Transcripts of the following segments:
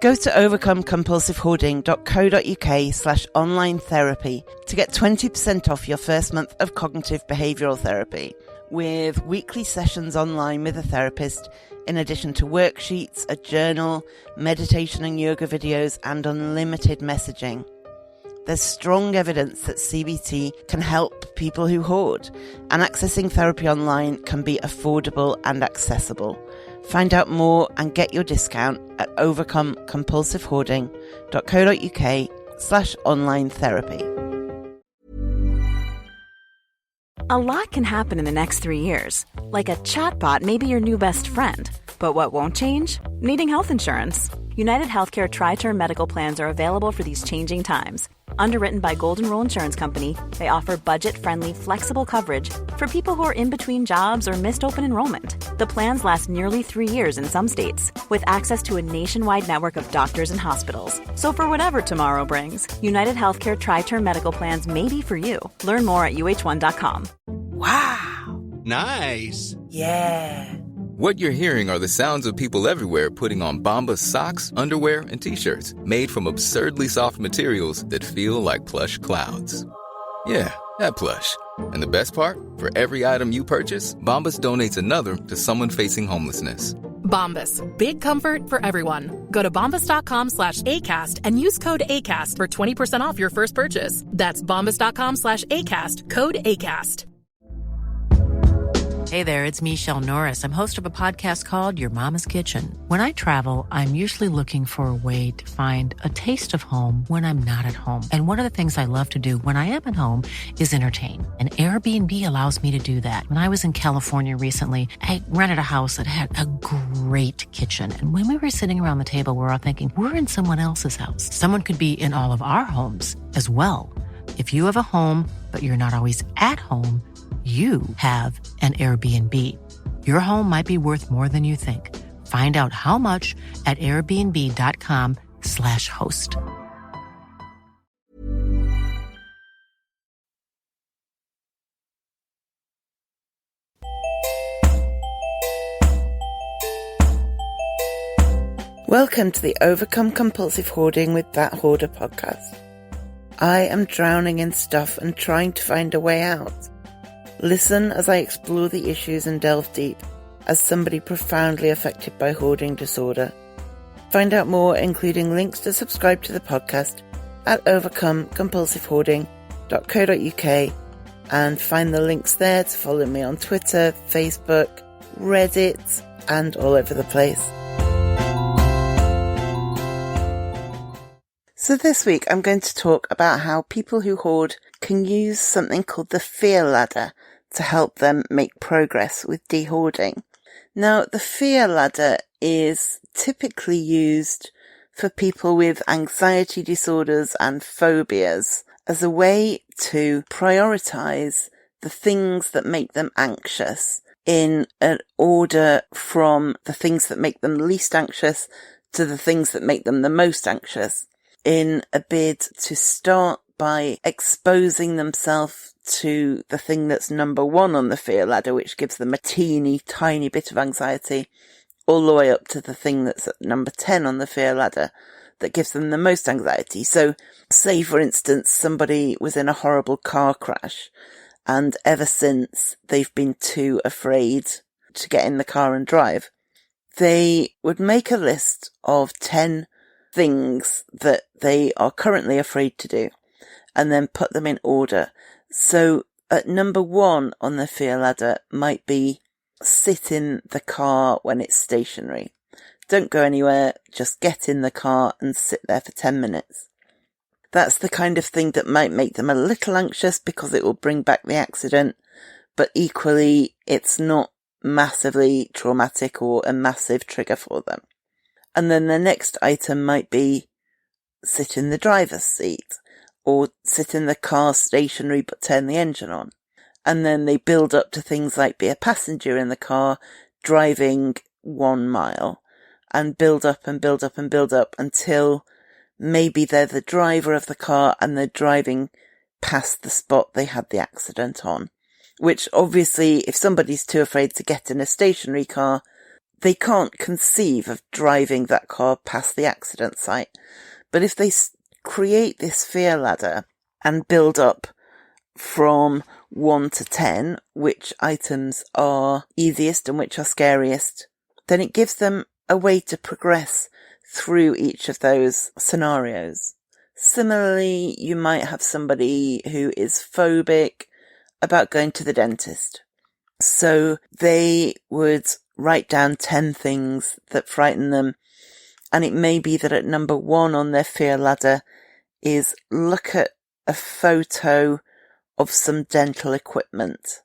Go to overcomecompulsivehoarding.co.uk/online therapy to get 20% off your first month of cognitive behavioural therapy, with weekly sessions online with a therapist, in addition to worksheets, a journal, meditation and yoga videos, and unlimited messaging. There's strong evidence that CBT can help people who hoard, and accessing therapy online can be affordable and accessible. Find out more and get your discount at overcomecompulsivehoarding.co.uk/online therapy. A lot can happen in the next 3 years. Like a chatbot may be your new best friend. But what won't change? Needing health insurance. United Healthcare Tri-Term Medical Plans are available for these changing times. Underwritten by Golden Rule Insurance Company, they offer budget-friendly, flexible coverage for people who are in between jobs or missed open enrollment. The plans last nearly 3 years in some states, with access to a nationwide network of doctors and hospitals. So for whatever tomorrow brings, United Healthcare Tri-Term Medical Plans may be for you. Learn more at uh1.com. Wow! Nice! Yeah! What you're hearing are the sounds of people everywhere putting on Bombas socks, underwear, and T-shirts made from absurdly soft materials that feel like plush clouds. Yeah, that plush. And the best part? For every item you purchase, Bombas donates another to someone facing homelessness. Bombas. Big comfort for everyone. Go to bombas.com/ACAST and use code ACAST for 20% off your first purchase. That's bombas.com/ACAST. Code ACAST. Hey there, it's Michelle Norris. I'm host of a podcast called Your Mama's Kitchen. When I travel, I'm usually looking for a way to find a taste of home when I'm not at home. And one of the things I love to do when I am at home is entertain. And Airbnb allows me to do that. When I was in California recently, I rented a house that had a great kitchen. And when we were sitting around the table, we were all thinking, we're in someone else's house. Someone could be in all of our homes as well. If you have a home, but you're not always at home, you have an Airbnb. Your home might be worth more than you think. Find out how much at airbnb.com/host. Welcome to the Overcome Compulsive Hoarding with That Hoarder podcast. I am drowning in stuff and trying to find a way out. Listen as I explore the issues and delve deep as somebody profoundly affected by hoarding disorder. Find out more, including links to subscribe to the podcast, at overcomecompulsivehoarding.co.uk, and find the links there to follow me on Twitter, Facebook, Reddit, and all over the place. So this week I'm going to talk about how people who hoard can use something called the fear ladder to help them make progress with dehoarding. Now, the fear ladder is typically used for people with anxiety disorders and phobias as a way to prioritize the things that make them anxious in an order from the things that make them least anxious to the things that make them the most anxious, in a bid to start by exposing themselves to the thing that's number one on the fear ladder, which gives them a teeny tiny bit of anxiety, all the way up to the thing that's at number 10 on the fear ladder that gives them the most anxiety. So say, for instance, somebody was in a horrible car crash, and ever since they've been too afraid to get in the car and drive, they would make a list of 10 things that they are currently afraid to do, and then put them in order. So at number 1 on the fear ladder might be sit in the car when it's stationary. Don't go anywhere, just get in the car and sit there for 10 minutes. That's the kind of thing that might make them a little anxious because it will bring back the accident, but equally it's not massively traumatic or a massive trigger for them. And then the next item might be sit in the driver's seat, or sit in the car stationary but turn the engine on. And then they build up to things like be a passenger in the car driving 1 mile, and build up and build up and build up until maybe they're the driver of the car and they're driving past the spot they had the accident on. Which obviously, if somebody's too afraid to get in a stationary car, they can't conceive of driving that car past the accident site. But if they create this fear ladder and build up from 1 to 10, which items are easiest and which are scariest, then it gives them a way to progress through each of those scenarios. Similarly, you might have somebody who is phobic about going to the dentist. So they would write down 10 things that frighten them. And it may be that at number 1 on their fear ladder is look at a photo of some dental equipment.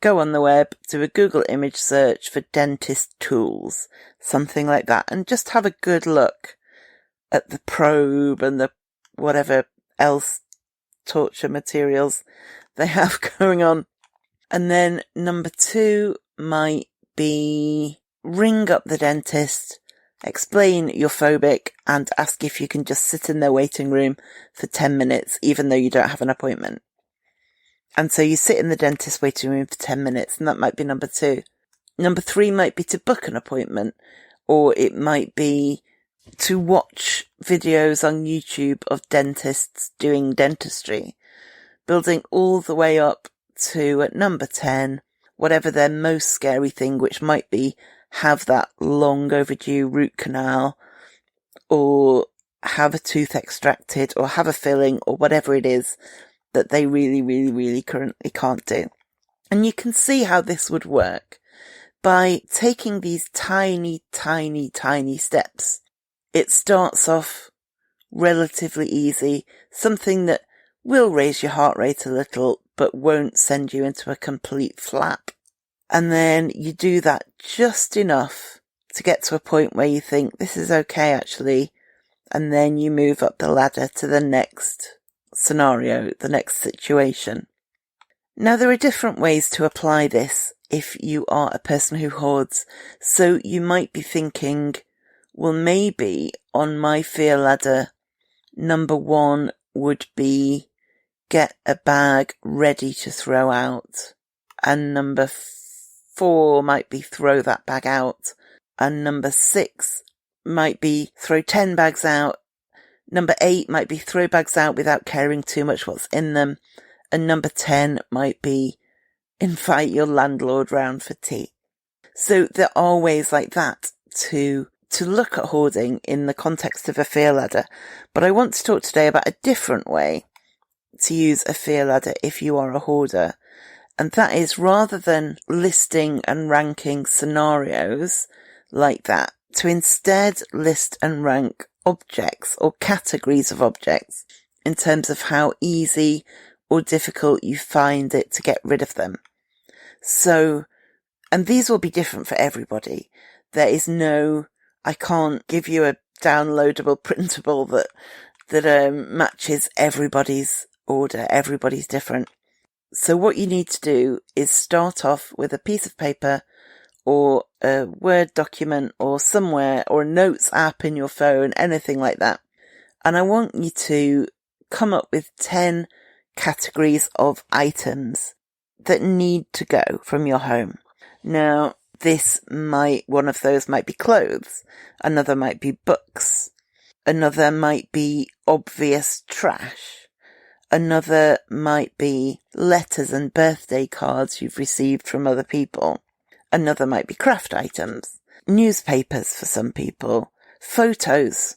Go on the web, do a Google image search for dentist tools, something like that, and just have a good look at the probe and the whatever else torture materials they have going on. And then number 2 might be ring up the dentist, explain you're phobic, and ask if you can just sit in their waiting room for 10 minutes, even though you don't have an appointment. And so you sit in the dentist waiting room for 10 minutes, and that might be number 2. Number 3 might be to book an appointment, or it might be to watch videos on YouTube of dentists doing dentistry, building all the way up to, at number 10, whatever their most scary thing, which might be have that long overdue root canal, or have a tooth extracted, or have a filling, or whatever it is that they really, really, really currently can't do. And you can see how this would work by taking these tiny, tiny, tiny steps. It starts off relatively easy, something that will raise your heart rate a little, but won't send you into a complete flap. And then you do that just enough to get to a point where you think, this is okay actually. And then you move up the ladder to the next scenario, the next situation. Now, there are different ways to apply this if you are a person who hoards. So you might be thinking, well, maybe on my fear ladder, number 1 would be get a bag ready to throw out. And number 4 might be throw that bag out. And number 6 might be throw 10 bags out. Number 8 might be throw bags out without caring too much what's in them. And number 10 might be invite your landlord round for tea. So there are ways like that to look at hoarding in the context of a fear ladder. But I want to talk today about a different way to use a fear ladder if you are a hoarder. And that is, rather than listing and ranking scenarios like that, to instead list and rank objects or categories of objects in terms of how easy or difficult you find it to get rid of them. So, and these will be different for everybody. There is no, I can't give you a downloadable printable that matches everybody's order. Everybody's different. So what you need to do is start off with a piece of paper or a Word document or somewhere, or a notes app in your phone, anything like that. And I want you to come up with 10 categories of items that need to go from your home. Now, one of those might be clothes. Another might be books. Another might be obvious trash. Another might be letters and birthday cards you've received from other people. Another might be craft items, newspapers for some people, photos,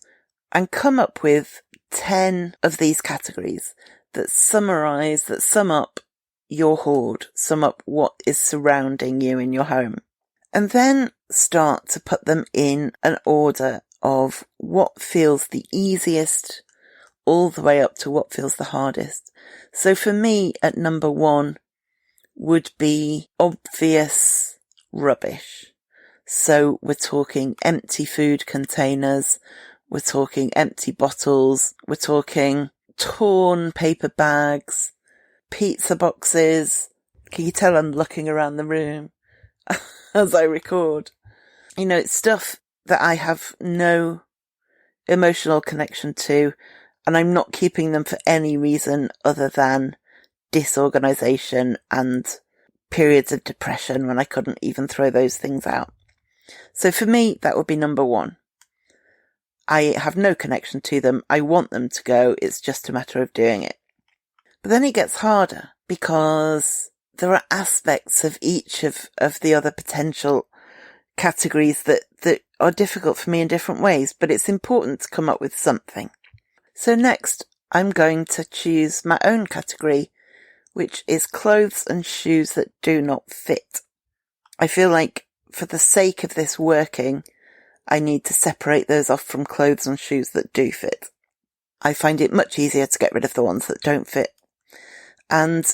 and come up with 10 of these categories that sum up your hoard, sum up what is surrounding you in your home. And then start to put them in an order of what feels the easiest all the way up to what feels the hardest. So for me, at number 1 would be obvious rubbish. So we're talking empty food containers, we're talking empty bottles, we're talking torn paper bags, pizza boxes. Can you tell I'm looking around the room as I record? You know, it's stuff that I have no emotional connection to, and I'm not keeping them for any reason other than disorganization and periods of depression when I couldn't even throw those things out. So for me, that would be number 1. I have no connection to them. I want them to go. It's just a matter of doing it. But then it gets harder because there are aspects of each of the other potential categories that are difficult for me in different ways, but it's important to come up with something. So next, I'm going to choose my own category, which is clothes and shoes that do not fit. I feel like for the sake of this working, I need to separate those off from clothes and shoes that do fit. I find it much easier to get rid of the ones that don't fit. And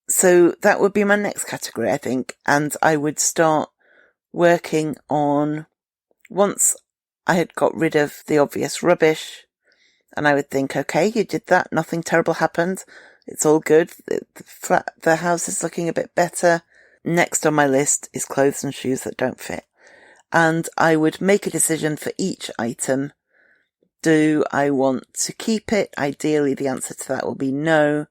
so that would be my next category, I think. And I would start working on, once I had got rid of the obvious rubbish, and I would think, okay, you did that, nothing terrible happened, it's all good, the house is looking a bit better. Next on my list is clothes and shoes that don't fit. And I would make a decision for each item. Do I want to keep it? Ideally, the answer to that will be no.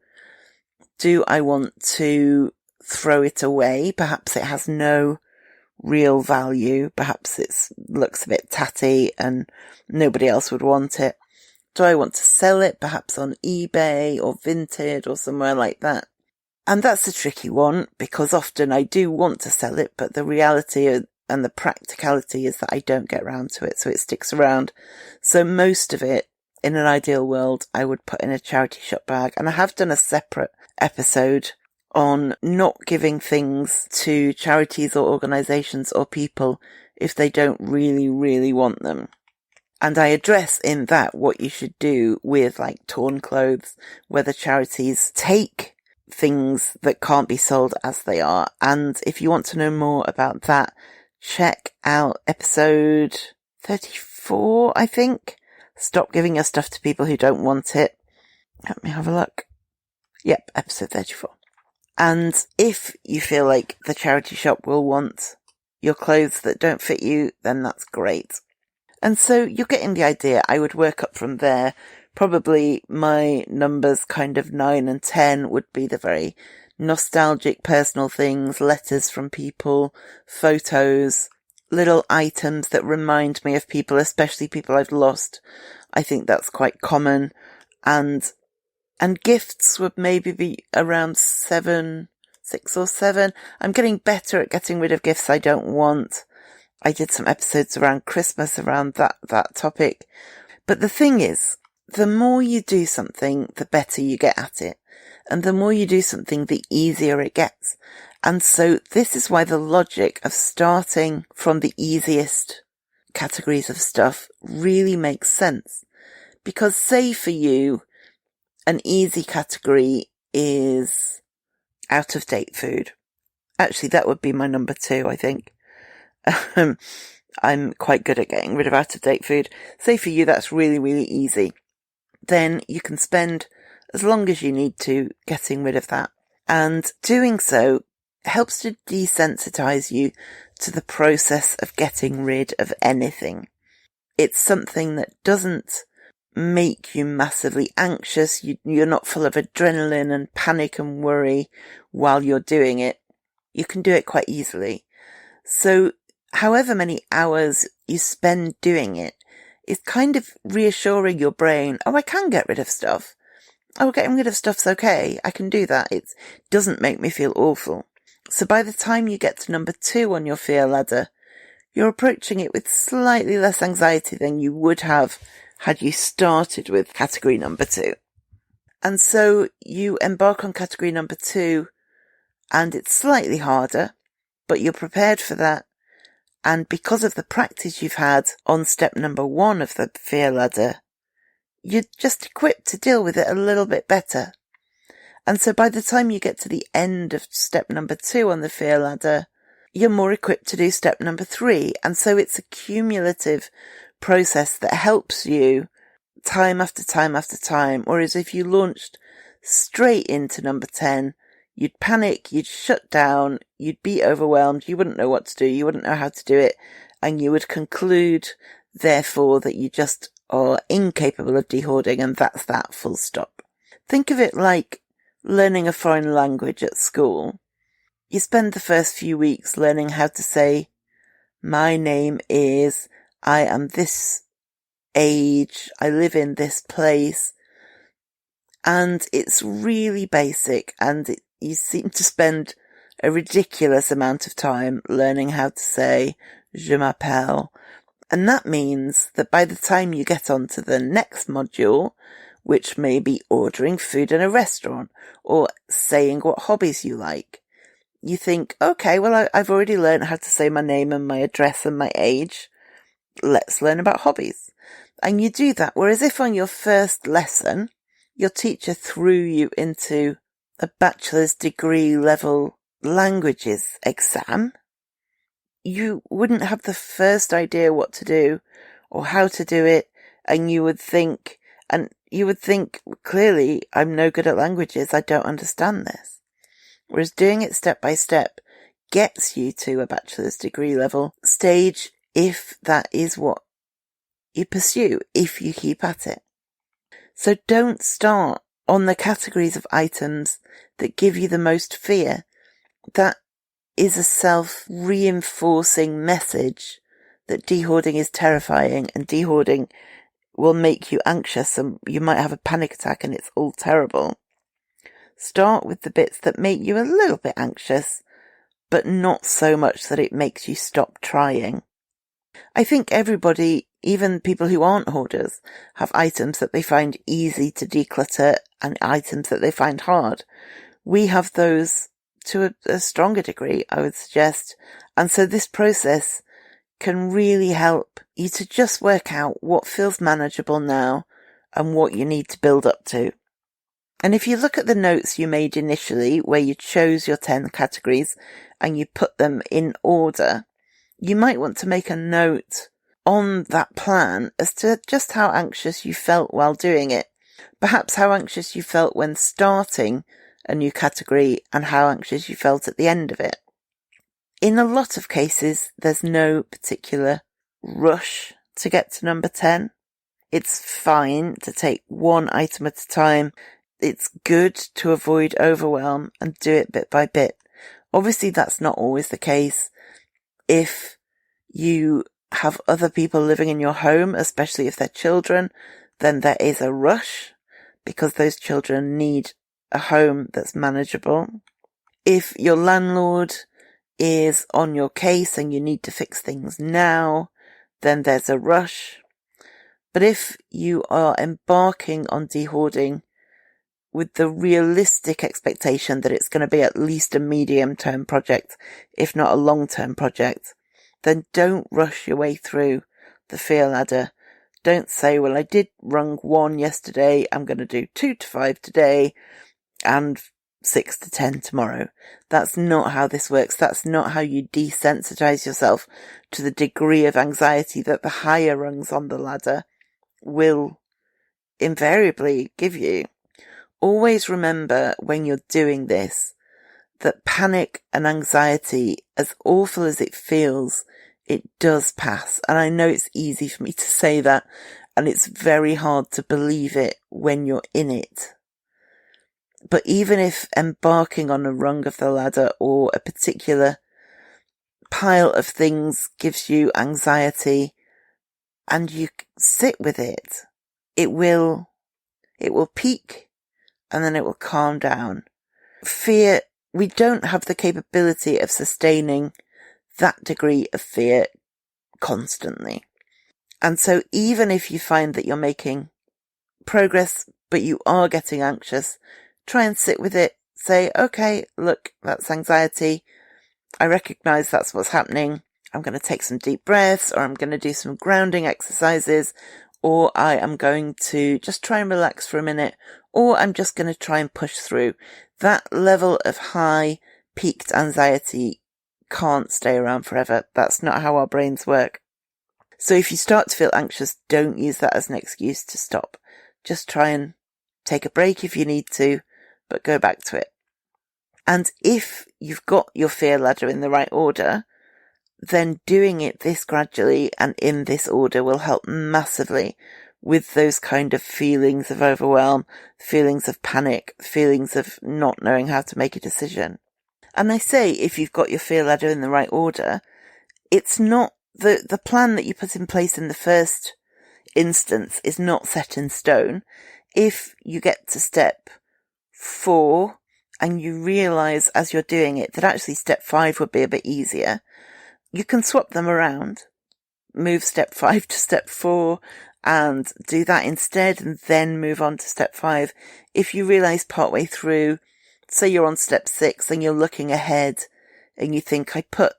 Do I want to throw it away? Perhaps it has no real value. Perhaps it looks a bit tatty and nobody else would want it. Do I want to sell it? Perhaps on eBay or Vinted or somewhere like that. And that's a tricky one because often I do want to sell it, but the reality and the practicality is that I don't get round to it, so it sticks around. So most of it, in an ideal world, I would put in a charity shop bag. And I have done a separate episode on not giving things to charities or organisations or people if they don't really, really want them. And I address in that what you should do with like torn clothes, whether charities take things that can't be sold as they are. And if you want to know more about that, check out episode 34, I think. Stop giving your stuff to people who don't want it. Let me have a look. Yep, episode 34. And if you feel like the charity shop will want your clothes that don't fit you, then that's great. And so you're getting the idea. I would work up from there. Probably my numbers kind of 9 and 10 would be the very nostalgic personal things, letters from people, photos, little items that remind me of people, especially people I've lost. I think that's quite common. And gifts would maybe be around 6 or 7. I'm getting better at getting rid of gifts I don't want. I did some episodes around Christmas around that topic. But the thing is, the more you do something, the better you get at it. And the more you do something, the easier it gets. And so this is why the logic of starting from the easiest categories of stuff really makes sense. Because say for you, an easy category is out of date food. Actually, that would be my number 2, I think. I'm quite good at getting rid of out of date food. Say for you, that's really, really easy. Then you can spend as long as you need to getting rid of that. And doing so helps to desensitize you to the process of getting rid of anything. It's something that doesn't make you massively anxious. You're not full of adrenaline and panic and worry while you're doing it. You can do it quite easily. So however many hours you spend doing it is kind of reassuring your brain, oh, I can get rid of stuff. Oh, getting rid of stuff's okay. I can do that. It doesn't make me feel awful. So by the time you get to number 2 on your fear ladder, you're approaching it with slightly less anxiety than you would have had you started with category number 2. And so you embark on category number 2 and it's slightly harder, but you're prepared for that. And because of the practice you've had on step number 1 of the fear ladder, you're just equipped to deal with it a little bit better. And so by the time you get to the end of step number 2 on the fear ladder, you're more equipped to do step number 3. And so it's a cumulative process that helps you time after time after time. Whereas if you launched straight into number 10, you'd panic, you'd shut down, you'd be overwhelmed, you wouldn't know what to do, you wouldn't know how to do it, and you would conclude, therefore, that you just are incapable of dehoarding, and that's that, full stop. Think of it like learning a foreign language at school. You spend the first few weeks learning how to say my name is, I am this age, I live in this place. And it's really basic, and you seem to spend a ridiculous amount of time learning how to say je m'appelle. And that means that by the time you get on to the next module, which may be ordering food in a restaurant or saying what hobbies you like, you think, okay, well, I've already learned how to say my name and my address and my age. Let's learn about hobbies. And you do that. Whereas if on your first lesson, your teacher threw you into a bachelor's degree level languages exam, you wouldn't have the first idea what to do or how to do it. And you would think, clearly, I'm no good at languages. I don't understand this. Whereas doing it step by step gets you to a bachelor's degree level stage if that is what you pursue, if you keep at it. So don't start on the categories of items that give you the most fear. That is a self-reinforcing message that dehoarding is terrifying and dehoarding will make you anxious and you might have a panic attack and it's all terrible. Start with the bits that make you a little bit anxious, but not so much that it makes you stop trying. I think everybody, even people who aren't hoarders, have items that they find easy to declutter and items that they find hard. We have those to a stronger degree, I would suggest. And so this process can really help you to just work out what feels manageable now and what you need to build up to. And if you look at the notes you made initially, where you chose your 10 categories and you put them in order, you might want to make a note on that plan as to just how anxious you felt while doing it. Perhaps how anxious you felt when starting a new category and how anxious you felt at the end of it. In a lot of cases, there's no particular rush to get to number 10. It's fine to take one item at a time. It's good to avoid overwhelm and do it bit by bit. Obviously, that's not always the case. If you have other people living in your home, especially if they're children, then there is a rush because those children need a home that's manageable. If your landlord is on your case and you need to fix things now, then there's a rush. But if you are embarking on dehoarding with the realistic expectation that it's going to be at least a medium-term project, if not a long-term project, then don't rush your way through the fear ladder. Don't say, well, I did rung 1 yesterday, I'm going to do 2 to 5 today, and 6 to 10 tomorrow. That's not how this works. That's not how you desensitize yourself to the degree of anxiety that the higher rungs on the ladder will invariably give you. Always remember when you're doing this that panic and anxiety, as awful as it feels, it does pass. And I know it's easy for me to say that, and it's very hard to believe it when you're in it. But even if embarking on a rung of the ladder or a particular pile of things gives you anxiety and you sit with it, it will peak and then it will calm down. Fear, we don't have the capability of sustaining that degree of fear constantly. And so even if you find that you're making progress, but you are getting anxious, try and sit with it. Say, okay, look, that's anxiety. I recognize that's what's happening. I'm going to take some deep breaths, or I'm going to do some grounding exercises, or I am going to just try and relax for a minute, or I'm just going to try and push through. That level of high peaked anxiety can't stay around forever. That's not how our brains work. So if you start to feel anxious, don't use that as an excuse to stop. Just try and take a break if you need to, but go back to it. And if you've got your fear ladder in the right order, then doing it this gradually and in this order will help massively with those kind of feelings of overwhelm, feelings of panic, feelings of not knowing how to make a decision. And I say, if you've got your fear ladder in the right order, it's not the plan that you put in place in the first instance is not set in stone. If you get to step 4 and you realize as you're doing it that actually step 5 would be a bit easier, you can swap them around, move step 5 to step 4 and do that instead, and then move on to step 5. If you realize partway through, say you're on step 6 and you're looking ahead and you think, I put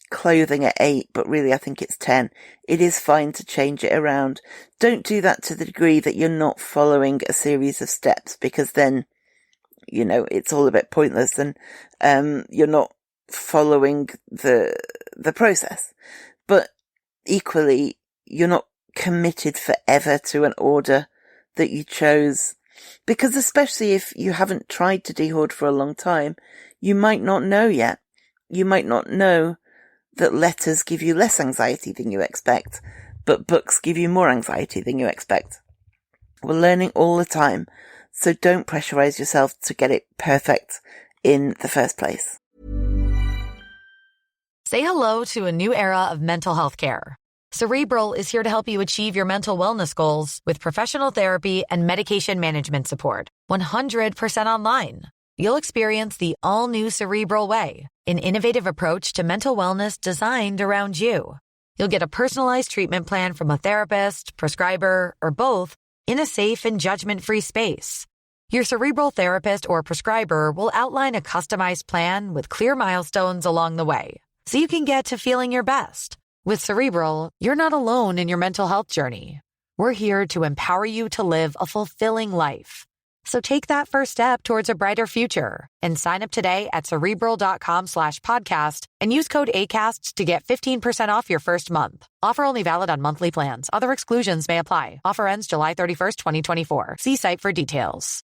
clothing at 8, but really I think it's 10. It is fine to change it around. Don't do that to the degree that you're not following a series of steps, because then, you know, it's all a bit pointless and, you're not following the process. But equally, you're not committed forever to an order that you chose, because especially if you haven't tried to dehoard for a long time, you might not know yet. You might not know that letters give you less anxiety than you expect, but books give you more anxiety than you expect. We're learning all the time, so don't pressurize yourself to get it perfect in the first place. Say hello to a new era of mental health care. Cerebral is here to help you achieve your mental wellness goals with professional therapy and medication management support. 100% online. You'll experience the all-new Cerebral Way, an innovative approach to mental wellness designed around you. You'll get a personalized treatment plan from a therapist, prescriber, or both in a safe and judgment-free space. Your Cerebral therapist or prescriber will outline a customized plan with clear milestones along the way, so you can get to feeling your best. With Cerebral, you're not alone in your mental health journey. We're here to empower you to live a fulfilling life. So take that first step towards a brighter future and sign up today at Cerebral.com/podcast and use code ACAST to get 15% off your first month. Offer only valid on monthly plans. Other exclusions may apply. Offer ends July 31st, 2024. See site for details.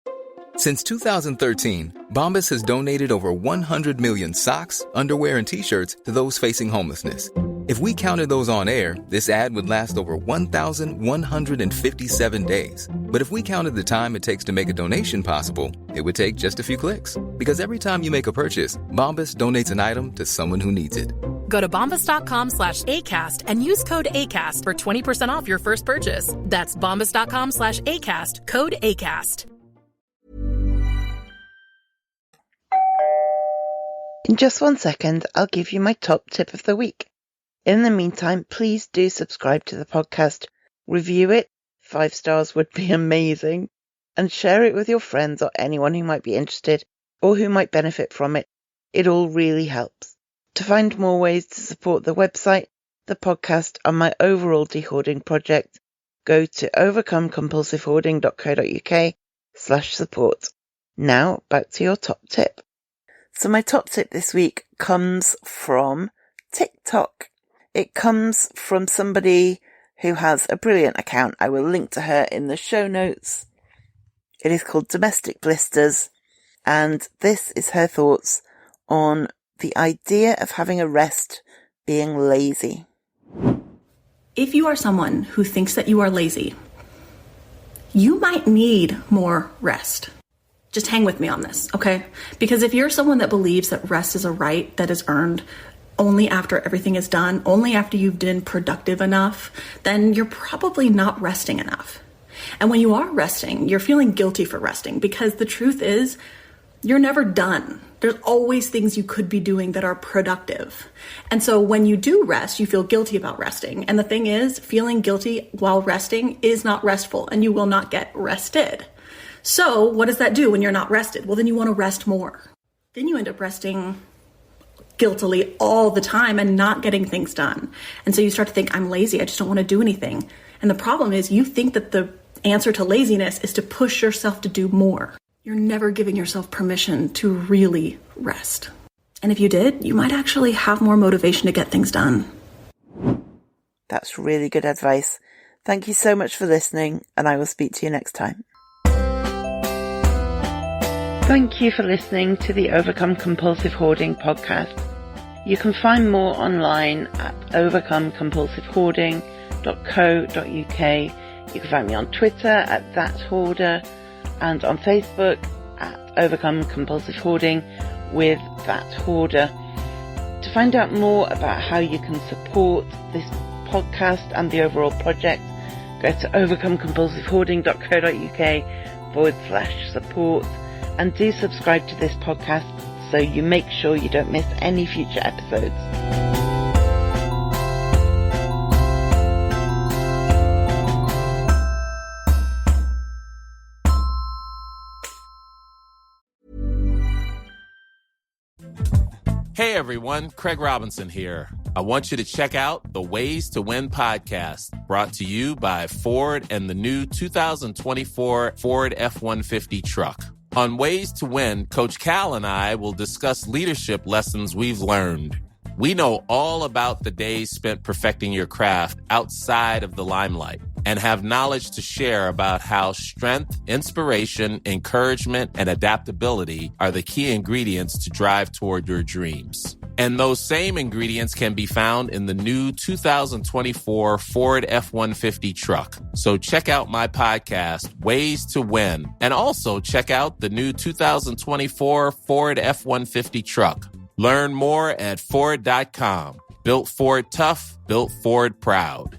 Since 2013, Bombas has donated over 100 million socks, underwear, and T-shirts to those facing homelessness. If we counted those on air, this ad would last over 1,157 days. But if we counted the time it takes to make a donation possible, it would take just a few clicks. Because every time you make a purchase, Bombas donates an item to someone who needs it. Go to bombas.com/ACAST and use code ACAST for 20% off your first purchase. That's bombas.com/ACAST, code ACAST. In just 1 second, I'll give you my top tip of the week. In the meantime, please do subscribe to the podcast, review it, 5 stars would be amazing, and share it with your friends or anyone who might be interested or who might benefit from it. It all really helps. To find more ways to support the website, the podcast, and my overall dehoarding project, go to overcomecompulsivehoarding.co.uk/support. Now, back to your top tip. So my top tip this week comes from TikTok. It comes from somebody who has a brilliant account. I will link to her in the show notes. It is called Domestic Blisters, and this is her thoughts on the idea of having a rest being lazy. If you are someone who thinks that you are lazy, you might need more rest. Just hang with me on this, okay? Because if you're someone that believes that rest is a right that is earned only after everything is done, only after you've been productive enough, then you're probably not resting enough. And when you are resting, you're feeling guilty for resting, because the truth is, you're never done. There's always things you could be doing that are productive. And so when you do rest, you feel guilty about resting. And the thing is, feeling guilty while resting is not restful, and you will not get rested. So what does that do when you're not rested? Well, then you want to rest more. Then you end up resting guiltily all the time and not getting things done. And so you start to think, I'm lazy, I just don't want to do anything. And the problem is you think that the answer to laziness is to push yourself to do more. You're never giving yourself permission to really rest. And if you did, you might actually have more motivation to get things done. That's really good advice. Thank you so much for listening, and I will speak to you next time. Thank you for listening to the Overcome Compulsive Hoarding podcast. You can find more online at overcomecompulsivehoarding.co.uk. You can find me on Twitter at @thathoarder and on Facebook at Overcome Compulsive Hoarding with That Hoarder. To To find out more about how you can support this podcast and the overall project, go to overcomecompulsivehoarding.co.uk/support, and do subscribe to this podcast so you make sure you don't miss any future episodes. Hey everyone, Craig Robinson here. I want you to check out the Ways to Win podcast, brought to you by Ford and the new 2024 Ford F-150 truck. On Ways to Win, Coach Cal and I will discuss leadership lessons we've learned. We know all about the days spent perfecting your craft outside of the limelight and have knowledge to share about how strength, inspiration, encouragement, and adaptability are the key ingredients to drive toward your dreams. And those same ingredients can be found in the new 2024 Ford F-150 truck. So check out my podcast, Ways to Win, and also check out the new 2024 Ford F-150 truck. Learn more at Ford.com. Built Ford tough, built Ford proud.